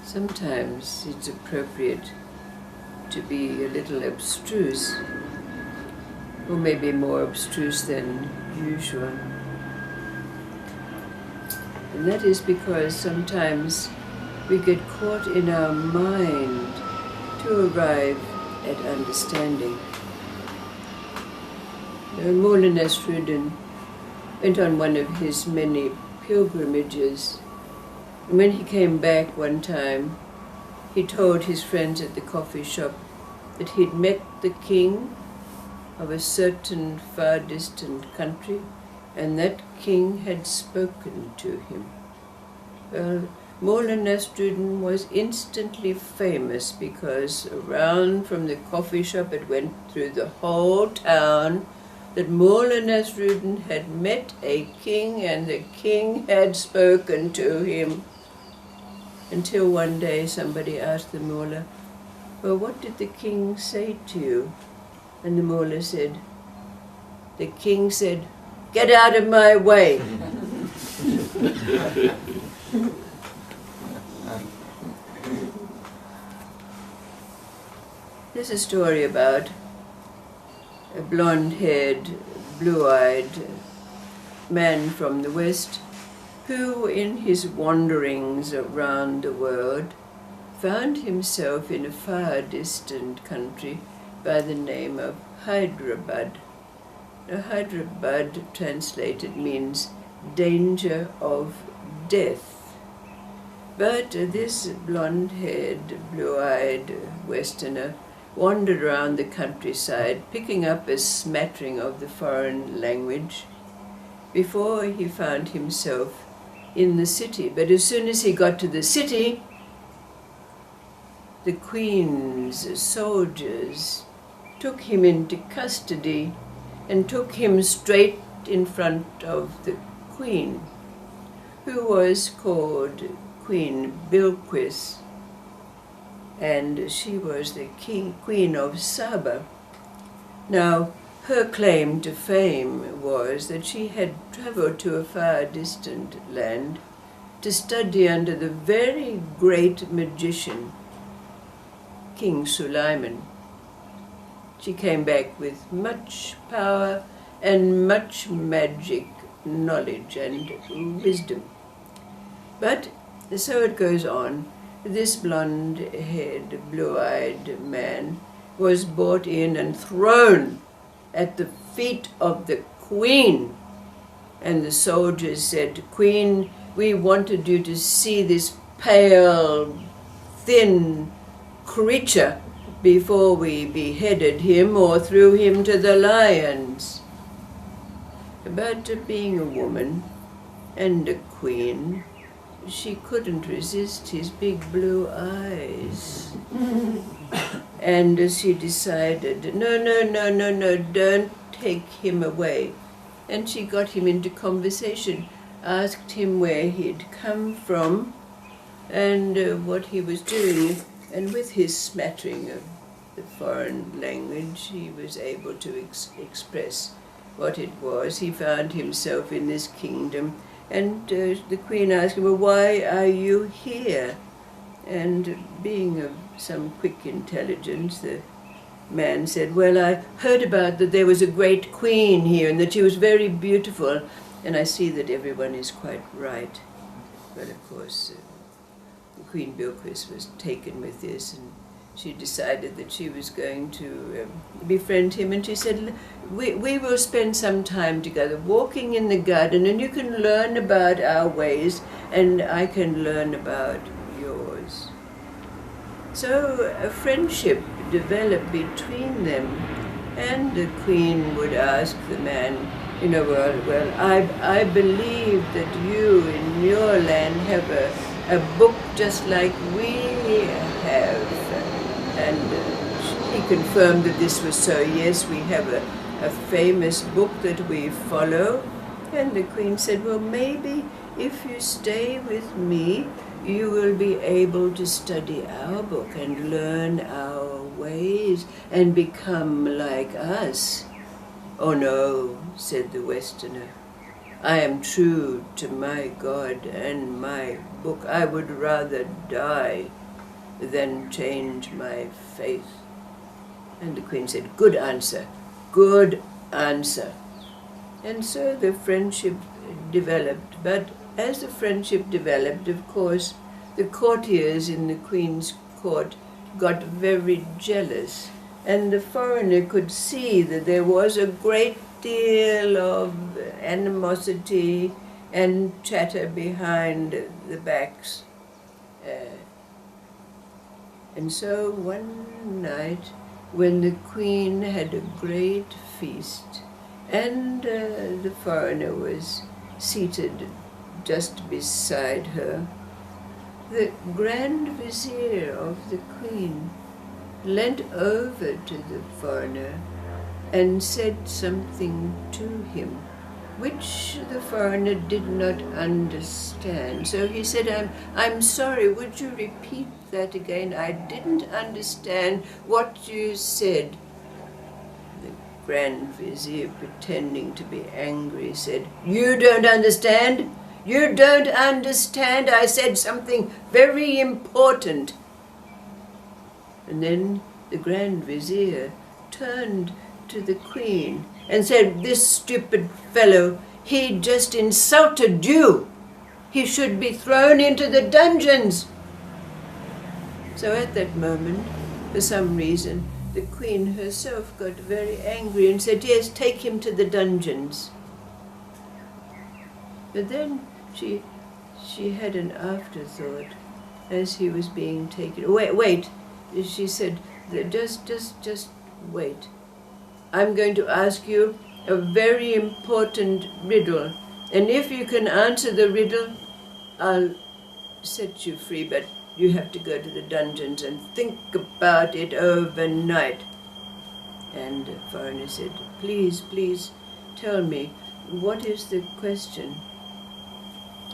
Sometimes it's appropriate to be a little abstruse, or maybe more abstruse than usual. And that is because sometimes we get caught in our mind to arrive at understanding. Mola Nasruddin went on one of his many pilgrimages, and when he came back one time, he told his friends at the coffee shop that he'd met the king of a certain far distant country, and that king had spoken to him. Well, Mola Nasruddin was instantly famous because around from the coffee shop it went through the whole town that Mola Nasruddin had met a king and the king had spoken to him. Until one day somebody asked the mullah, "Well, what did the king say to you?" And the mullah said, "The king said, 'Get out of my way.'" There's a story about a blonde-haired, blue-eyed man from the West who, in his wanderings around the world, found himself in a far distant country by the name of Hyderabad. Now, Hyderabad, translated, means danger of death. But this blonde-haired, blue-eyed Westerner wandered around the countryside, picking up a smattering of the foreign language, before he found himself in the city. But as soon as he got to the city, the Queen's soldiers took him into custody and took him straight in front of the Queen, who was called Queen Bilquis, and she was the Queen of Saba. Now, her claim to fame was that she had traveled to a far distant land to study under the very great magician, King Sulaiman. She came back with much power and much magic knowledge and wisdom. But, so it goes on, this blonde-haired, blue-eyed man was brought in and thrown at the feet of the Queen. And the soldiers said, "Queen, we wanted you to see this pale, thin creature before we beheaded him or threw him to the lions." But being a woman and a queen, she couldn't resist his big blue eyes. And she decided, no, don't take him away. And she got him into conversation, asked him where he'd come from and what he was doing. And with his smattering of the foreign language, he was able to express what it was. He found himself in this kingdom. And the Queen asked him, "Well, why are you here?" And being of some quick intelligence, the man said, "Well, I heard about that there was a great queen here and that she was very beautiful, and I see that everyone is quite right." But of course, Queen Bilquis was taken with this, and she decided that she was going to befriend him, and she said, we will spend some time together walking in the garden, and you can learn about our ways, and I can learn about yours. So a friendship developed between them, and the Queen would ask the man, well, I believe that you in your land have a book just like we have. And he confirmed that this was so. Yes, we have a famous book that we follow. And the Queen said, "Well, maybe if you stay with me, you will be able to study our book and learn our ways and become like us." "Oh no," said the Westerner. I am true to my God and my book. I would rather die than change my faith. And the Queen said, good answer, good answer. And so the friendship developed. But as the friendship developed, of course, the courtiers in the Queen's court got very jealous. And the foreigner could see that there was a great deal of animosity and chatter behind the backs. And so one night, when the Queen had a great feast, and the foreigner was seated just beside her, the Grand Vizier of the Queen leant over to the foreigner and said something to him, which the foreigner did not understand. So he said, I'm sorry, would you repeat that again? I didn't understand what you said. The Grand Vizier, pretending to be angry, said, you don't understand? You don't understand? I said something very important. And then the Grand Vizier turned to the Queen and said, this stupid fellow, he just insulted you. He should be thrown into the dungeons. So at that moment, for some reason, the Queen herself got very angry and said, yes, take him to the dungeons. But then she had an afterthought as he was being taken. Wait, she said, just wait. I'm going to ask you a very important riddle. And if you can answer the riddle, I'll set you free. But you have to go to the dungeons and think about it overnight. And the foreigner said, please tell me, what is the question?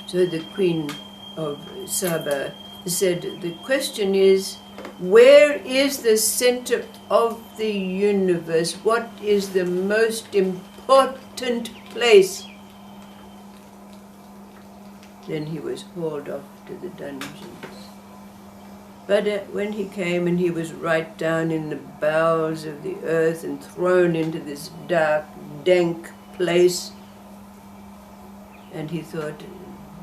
So the Queen of Saba said, the question is, where is the center of the universe? What is the most important place? Then he was hauled off to the dungeons. But when he came and he was right down in the bowels of the earth and thrown into this dark, dank place, and he thought,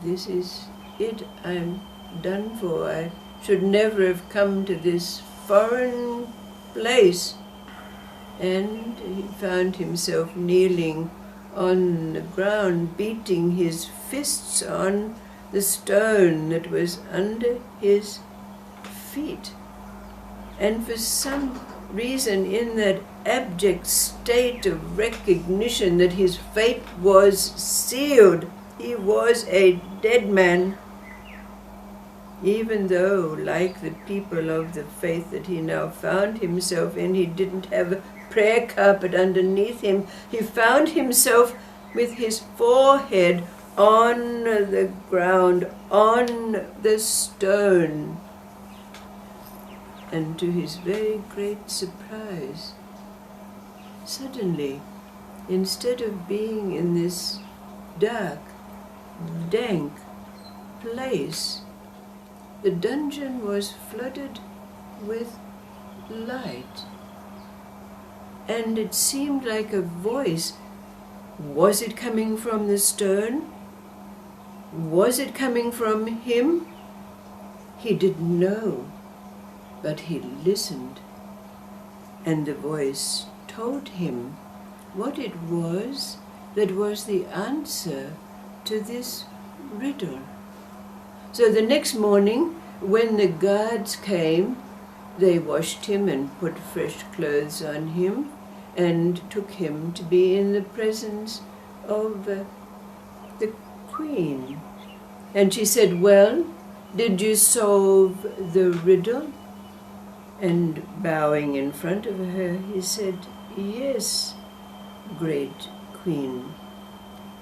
this is it, I'm done for. I should never have come to this foreign place. And he found himself kneeling on the ground, beating his fists on the stone that was under his feet. And for some reason, in that abject state of recognition that his fate was sealed, he was a dead man. Even though, like the people of the faith that he now found himself in, he didn't have a prayer carpet underneath him, he found himself with his forehead on the ground, on the stone. And to his very great surprise, suddenly, instead of being in this dark, dank place, the dungeon was flooded with light. And it seemed like a voice. Was it coming from the stone? Was it coming from him? He didn't know, but he listened. And the voice told him what it was that was the answer to this riddle. So the next morning, when the guards came, they washed him and put fresh clothes on him and took him to be in the presence of the Queen. And she said, well, did you solve the riddle? And bowing in front of her, he said, yes, great Queen.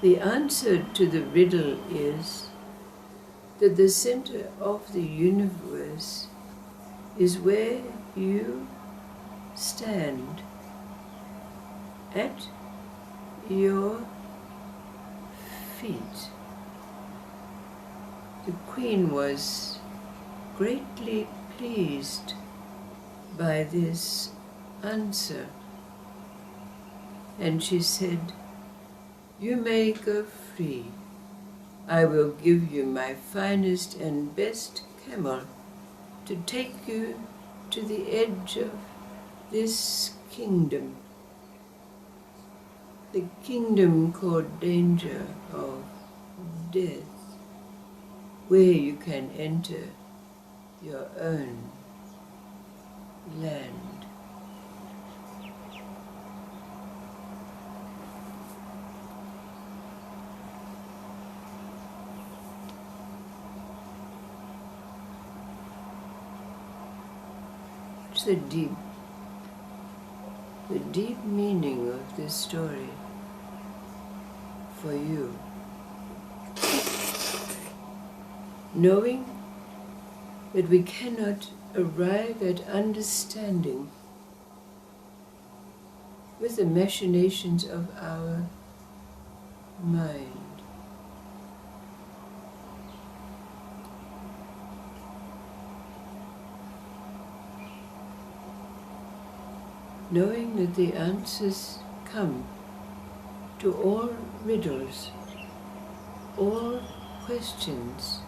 The answer to the riddle is that the center of the universe is where you stand, at your feet. The queen was greatly pleased by this answer, and she said, "You may go free. I will give you my finest and best camel to take you to the edge of this kingdom, the kingdom called Danger of Death, where you can enter your own land." What's the deep meaning of this story for you? Knowing that we cannot arrive at understanding with the machinations of our mind. Knowing that the answers come to all riddles, all questions,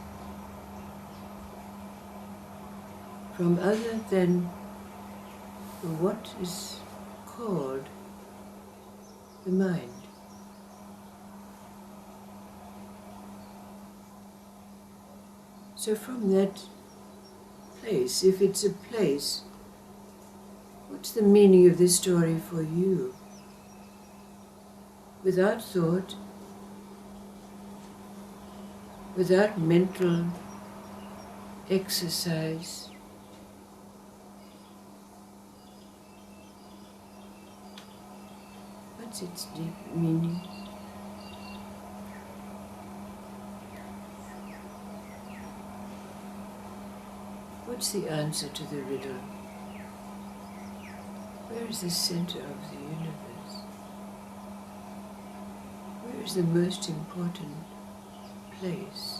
from other than what is called the mind. So from that place, if it's a place, what's the meaning of this story for you? Without thought, without mental exercise, what's its deep meaning? What's the answer to the riddle? Where is the center of the universe? Where is the most important place?